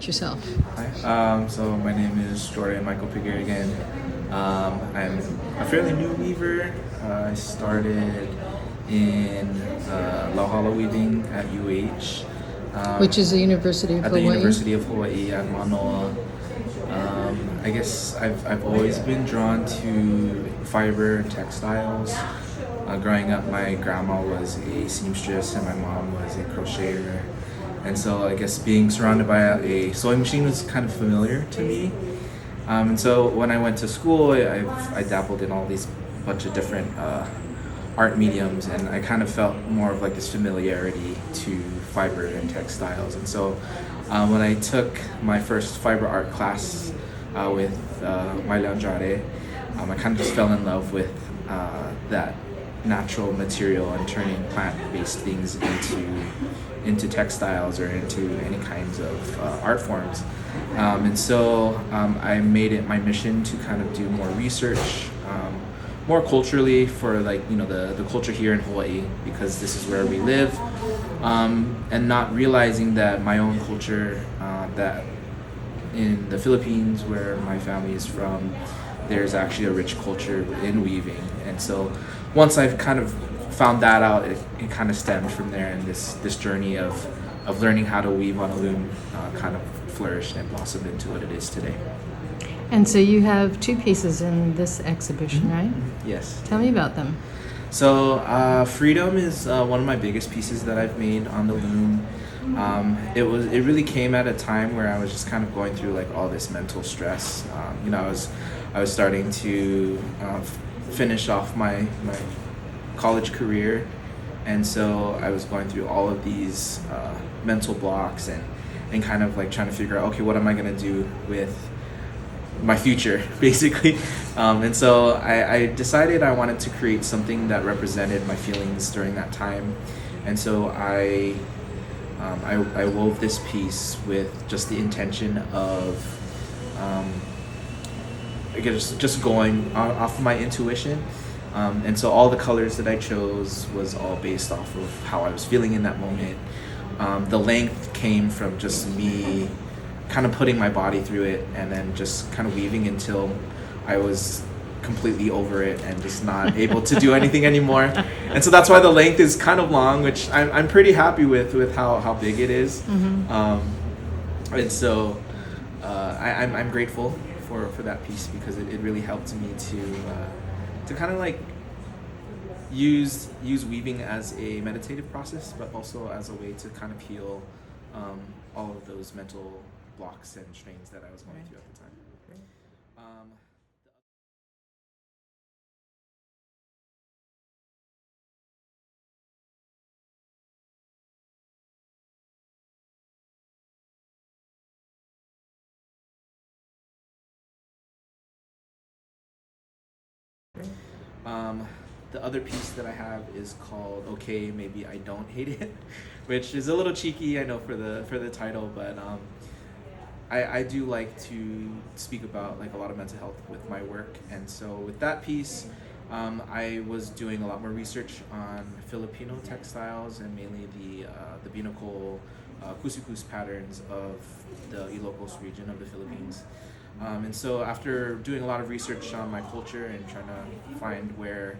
about yourself? Hi, so my name is Jordan Michael Paguirigan. I'm a fairly new weaver. I started in Aloha weaving at UH. Which is the University of at Hawaii? the University of Hawaii at Manoa. I guess I've always been drawn to fiber textiles. Growing up, my grandma was a seamstress and my mom was a crocheter. And so I guess being surrounded by a sewing machine was kind of familiar to me. And so when I went to school, I dabbled in all these bunch of different art mediums, and I kind of felt more of like this familiarity to fiber and textiles. And so when I took my first fiber art class with Maile Andrade, I kind of just fell in love with that natural material and turning plant-based things into textiles or into any kinds of art forms. And so I made it my mission to kind of do more research, more culturally for the culture here in Hawaii, because this is where we live, and not realizing that my own culture, that in the Philippines where my family is from, there's actually a rich culture in weaving. And so once I've kind of found that out, it kind of stemmed from there, and this journey of learning how to weave on a loom kind of flourished and blossomed into what it is today. And so you have two pieces in this exhibition, right? Yes. Tell me about them. So Freedom is one of my biggest pieces that I've made on the loom. It really came at a time where I was just kind of going through like all this mental stress. I was starting to finish off my college career, and so I was going through all of these mental blocks and kind of like trying to figure out, okay, what am I gonna do with my future, basically. And so I decided I wanted to create something that represented my feelings during that time. And so I wove this piece with just the intention of I guess just going off of my intuition. And so all the colors that I chose was all based off of how I was feeling in that moment. The length came from just me kind of putting my body through it and then just kind of weaving until I was completely over it and just not able to do anything anymore. And so that's why the length is kind of long, which I'm pretty happy with how big it is. Mm-hmm. And so I'm grateful for that piece, because it really helped me to kind of like use weaving as a meditative process, but also as a way to kind of heal all of those mental blocks and strains that I was going through at the time. The other piece that I have is called "Okay, Maybe I Don't Hate It," which is a little cheeky, I know, for the title, but I do like to speak about like a lot of mental health with my work. And so with that piece, I was doing a lot more research on Filipino textiles, and mainly the binokol kusu-kus patterns of the Ilocos region of the Philippines. And so after doing a lot of research on my culture and trying to find where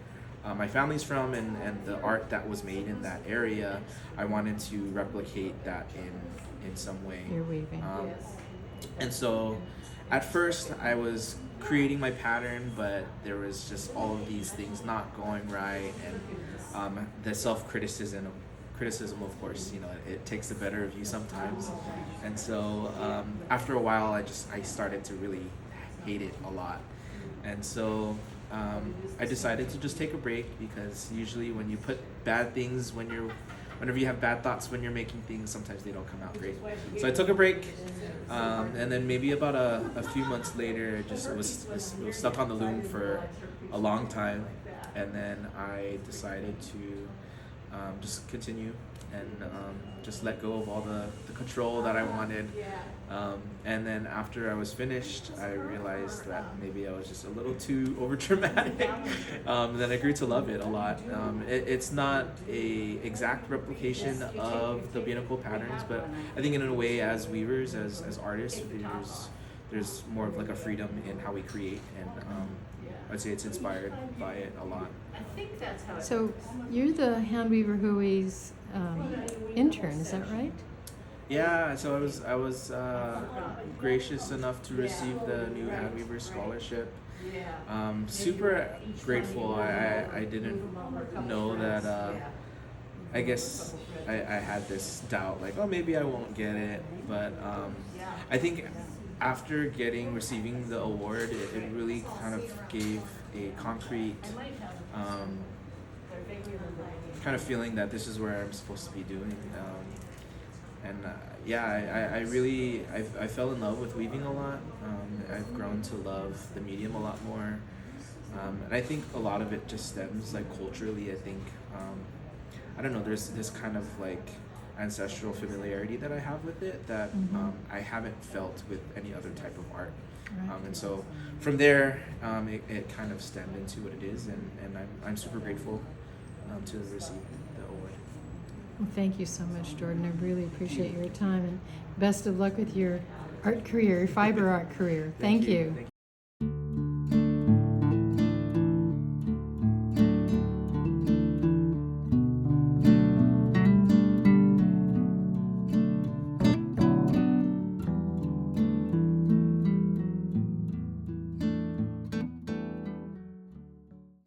my family's from and the art that was made in that area, I wanted to replicate that in some way. You're weaving. And so at first I was creating my pattern, but there was just all of these things not going right, and the self-criticism, of course, it takes the better of you sometimes. And so after a while, I started to really hate it a lot. And so I decided to just take a break, because usually when you put bad things, whenever you have bad thoughts when you're making things, sometimes they don't come out great. So I took a break, and then maybe about a few months later, it was stuck on the loom for a long time. And then I decided to just continue and just let go of all the control that I wanted. And then after I was finished, I realized that maybe I was just a little too over dramatic. Then I grew to love it a lot. It's not a exact replication of the Binacle patterns, but I think in a way, as weavers, as artists, there's more of like a freedom in how we create, and I'd say it's inspired by it a lot. So you're the Handweaver Hui's intern, is that right? Yeah, so I was gracious enough to receive the new Handweaver scholarship. Super grateful. I didn't know that. I guess I had this doubt, like, oh, maybe I won't get it. But I think after receiving the award, it really kind of gave a concrete kind of feeling that this is where I'm supposed to be doing. I fell in love with weaving a lot. I've grown to love the medium a lot more. And I think a lot of it just stems like culturally. I think, I don't know, there's this kind of like ancestral familiarity that I have with it that I haven't felt with any other type of art. Right. And so from there, it kind of stemmed into what it is, and I'm super grateful to receive the award. Well, thank you so much, Jordan. I really appreciate your time, and best of luck with your art career, fiber art career. Thank you. Thank you.